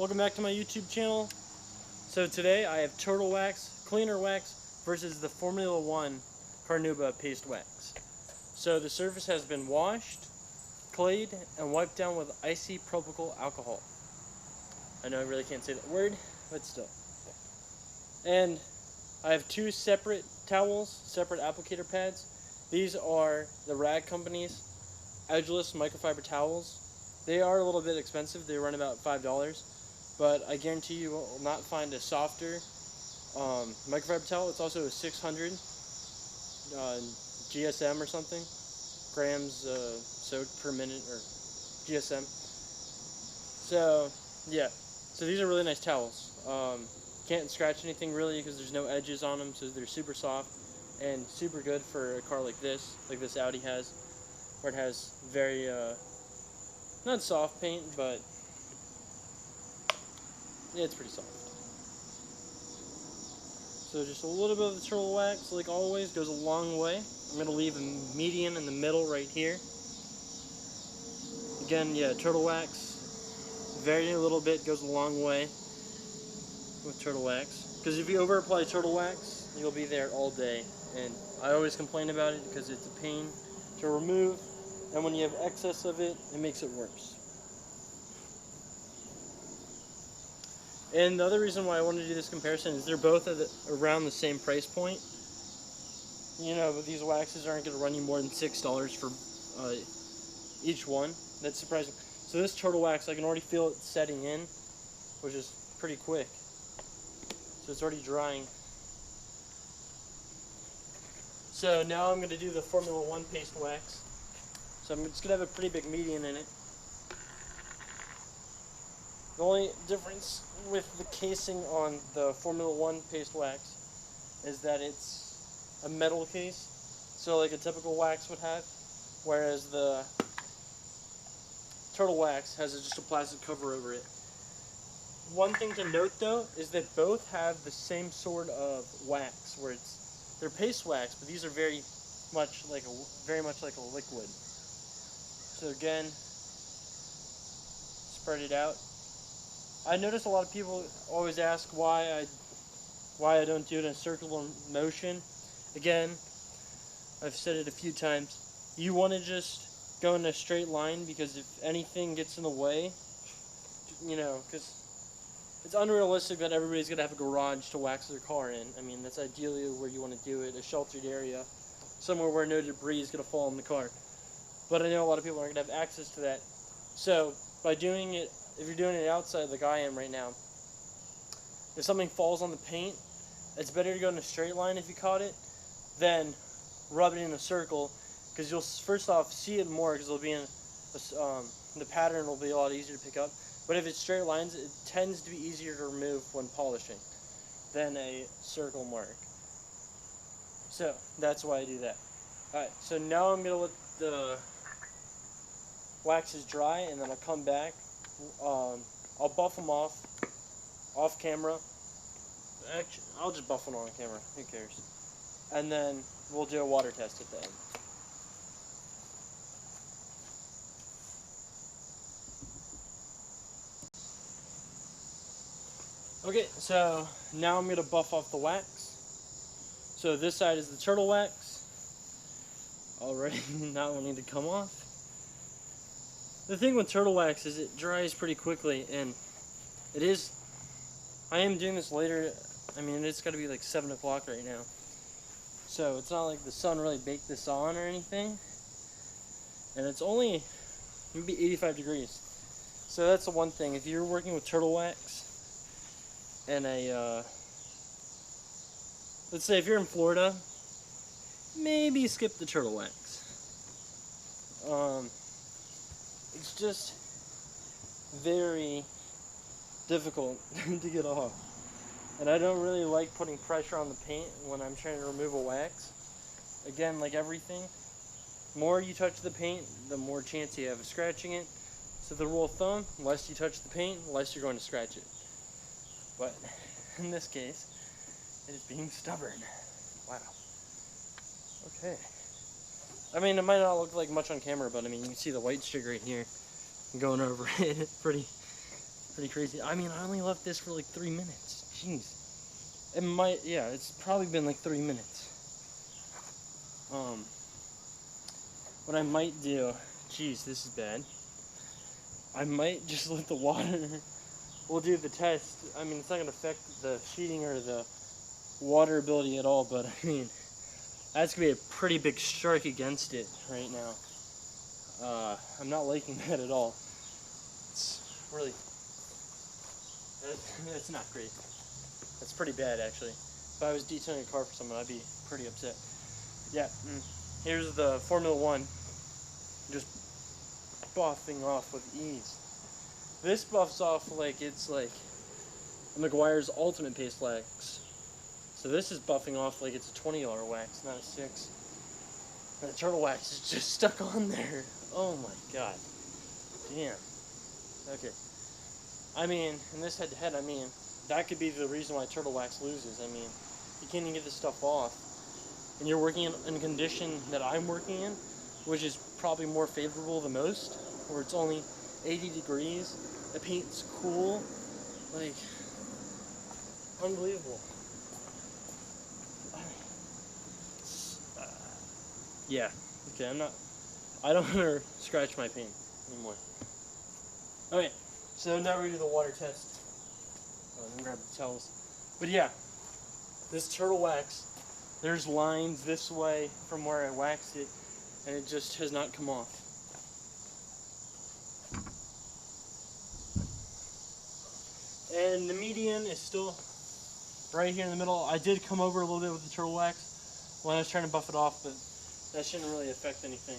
Welcome back to my YouTube channel. So today I have Turtle Wax, Cleaner Wax versus the Formula 1 Carnauba Paste Wax. So the surface has been washed, clayed, and wiped down with isopropyl alcohol. I know I really can't say that word, but still. And I have two separate towels, separate applicator pads. These are the Rag Company's edgeless microfiber towels. They are a little bit expensive. They run about $5. But I guarantee you will not find a softer microfiber towel. It's also a 600 GSM or something, grams soaked per minute, or GSM. So yeah, so these are really nice towels. Can't scratch anything really because there's no edges on them, so they're super soft and super good for a car like this Audi has, where it has very not soft paint, but yeah, it's pretty soft. So just a little bit of the turtle wax, like always, goes a long way. I'm going to leave a median in the middle right here. Again, yeah, turtle wax, very little bit goes a long way with turtle wax. Because if you over apply turtle wax, you'll be there all day. And I always complain about it because it's a pain to remove. And when you have excess of it, it makes it worse. And the other reason why I wanted to do this comparison is they're both at around the same price point. You know, but these waxes aren't going to run you more than $6 for each one. That's surprising. So this turtle wax, I can already feel it setting in, which is pretty quick. So it's already drying. So now I'm going to do the Formula 1 paste wax. So I'm just going to have a pretty big median in it. The only difference with the casing on the Formula 1 paste wax is that it's a metal case, so like a typical wax would have, whereas the turtle wax has just a plastic cover over it. One thing to note though is that both have the same sort of wax, where they're paste wax, but these are very much like a liquid. So again, spread it out. I notice a lot of people always ask why I don't do it in a circular motion. Again, I've said it a few times. You want to just go in a straight line, because if anything gets in the way, you know, because it's unrealistic that everybody's going to have a garage to wax their car in. I mean, that's ideally where you want to do it, a sheltered area, somewhere where no debris is going to fall in the car. But I know a lot of people aren't going to have access to that. So by doing it, if you're doing it outside like I am right now, if something falls on the paint, it's better to go in a straight line if you caught it than rub it in a circle, because you'll first off see it more, because it'll be in the pattern will be a lot easier to pick up. But if it's straight lines, it tends to be easier to remove when polishing than a circle mark. So that's why I do that. Alright, so now I'm going to let the waxes dry, and then I'll come back. I'll buff them off camera. Actually, I'll just buff them on camera. Who cares? And then we'll do a water test at the end. Okay, so now I'm going to buff off the wax. So this side is the turtle wax. Already not wanting to come off. The thing with turtle wax is it dries pretty quickly, and I am doing this later. I mean, it's got to be like 7 o'clock right now. So it's not like the sun really baked this on or anything. And it's only maybe 85 degrees. So that's the one thing. If you're working with turtle wax and let's say if you're in Florida, maybe skip the turtle wax. It's just very difficult to get off. And I don't really like putting pressure on the paint when I'm trying to remove a wax. Again, like everything, the more you touch the paint, the more chance you have of scratching it. So the rule of thumb, less you touch the paint, less you're going to scratch it. But in this case, it is being stubborn. Wow. Okay. I mean, it might not look like much on camera, but I mean, you can see the white streak right here going over it. Pretty Pretty crazy. I mean, I only left this for like 3 minutes. Jeez. It might, yeah, it's probably been like 3 minutes. What I might do, jeez, this is bad. I might just let the water, we'll do the test. I mean, it's not going to affect the sheeting or the water ability at all, but I mean, that's going to be a pretty big strike against it right now. I'm not liking that at all. It's really, that's not great. That's pretty bad, actually. If I was detailing a car for someone, I'd be pretty upset. Yeah, here's the Formula One, just buffing off with ease. This buffs off like it's like McGuire's Ultimate Paste Wax. So this is buffing off like it's a $20 wax, not a $6. And the turtle wax is just stuck on there. Oh my god. Damn. Okay. I mean, in this head-to-head, I mean, that could be the reason why turtle wax loses. I mean, you can't even get this stuff off. And you're working in a condition that I'm working in, which is probably more favorable than most, where it's only 80 degrees, the paint's cool, like, unbelievable. Yeah, okay, I don't want to scratch my paint anymore. Okay, so now we do the water test. Let me grab the towels. But yeah, this turtle wax, there's lines this way from where I waxed it, and it just has not come off. And the median is still right here in the middle. I did come over a little bit with the turtle wax when I was trying to buff it off, but that shouldn't really affect anything.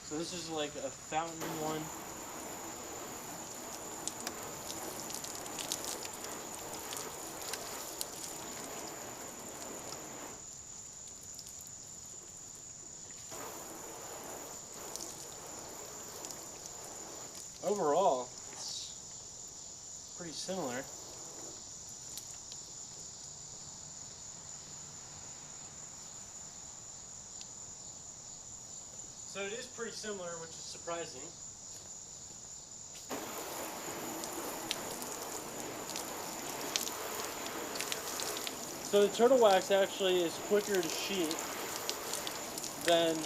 So this is like a fountain one. Overall, it's pretty similar. So it is pretty similar, which is surprising. So the turtle wax actually is quicker to sheet than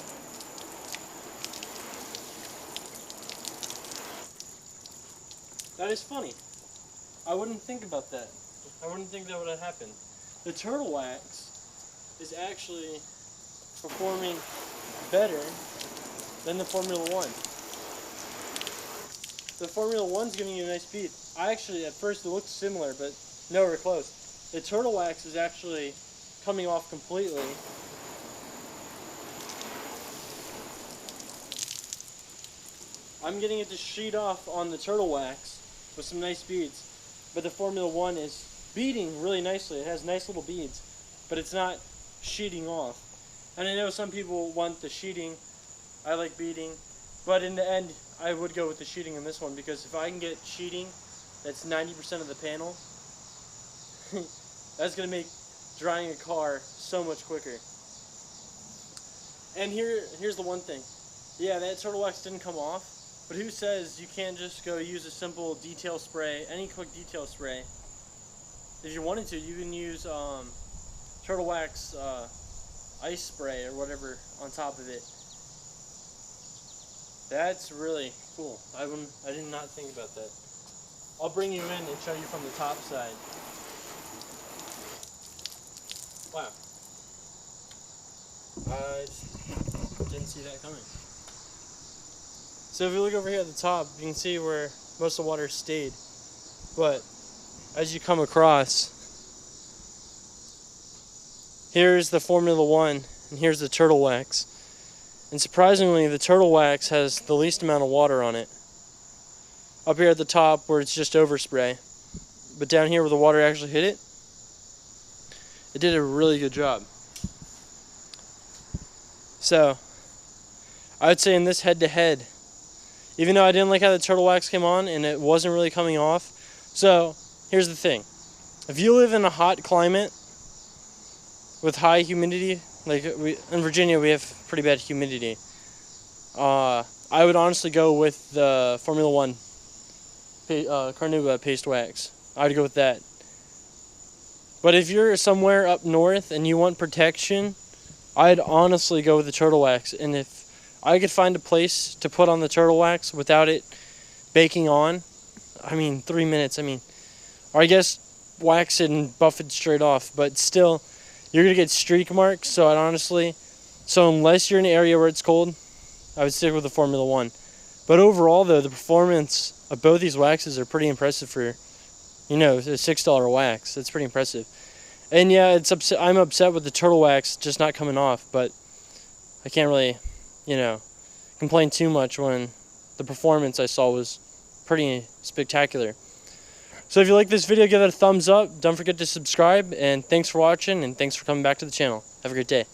that is funny. I wouldn't think about that. I wouldn't think that would have happened. The turtle wax is actually performing better than the Formula One. The Formula One's giving you a nice speed. I actually, at first it looked similar, but nowhere close. The turtle wax is actually coming off completely. I'm getting it to sheet off on the turtle wax with some nice beads, but the Formula One is beading really nicely. It has nice little beads, but it's not sheeting off. And I know some people want the sheeting. I like beading, but in the end, I would go with the sheeting in this one, because if I can get sheeting that's 90% of the panel, that's going to make drying a car so much quicker. And here's the one thing. Yeah, that turtle wax didn't come off, but who says you can't just go use a simple detail spray, any quick detail spray. If you wanted to, you can use turtle wax ice spray or whatever on top of it. That's really cool. I did not think about that. I'll bring you in and show you from the top side. Wow. I didn't see that coming. So if you look over here at the top, you can see where most of the water stayed. But as you come across, here's the Formula One, and here's the turtle wax. And surprisingly, the turtle wax has the least amount of water on it. Up here at the top where it's just overspray. But down here where the water actually hit it, it did a really good job. So, I would say in this head-to-head, even though I didn't like how the turtle wax came on and it wasn't really coming off. So, here's the thing. If you live in a hot climate with high humidity, Like in Virginia, we have pretty bad humidity. I would honestly go with the Formula One Carnauba Paste Wax. I would go with that. But if you're somewhere up north and you want protection, I'd honestly go with the turtle wax. And if I could find a place to put on the turtle wax without it baking on, I mean, 3 minutes, or I guess wax it and buff it straight off, but still, you're going to get streak marks, so unless you're in an area where it's cold, I would stick with the Formula One. But overall, though, the performance of both these waxes are pretty impressive for, a $6 wax. That's pretty impressive. And yeah, I'm upset with the turtle wax just not coming off, but I can't really, complain too much when the performance I saw was pretty spectacular. So if you like this video, give it a thumbs up. Don't forget to subscribe, and thanks for watching, and thanks for coming back to the channel. Have a great day.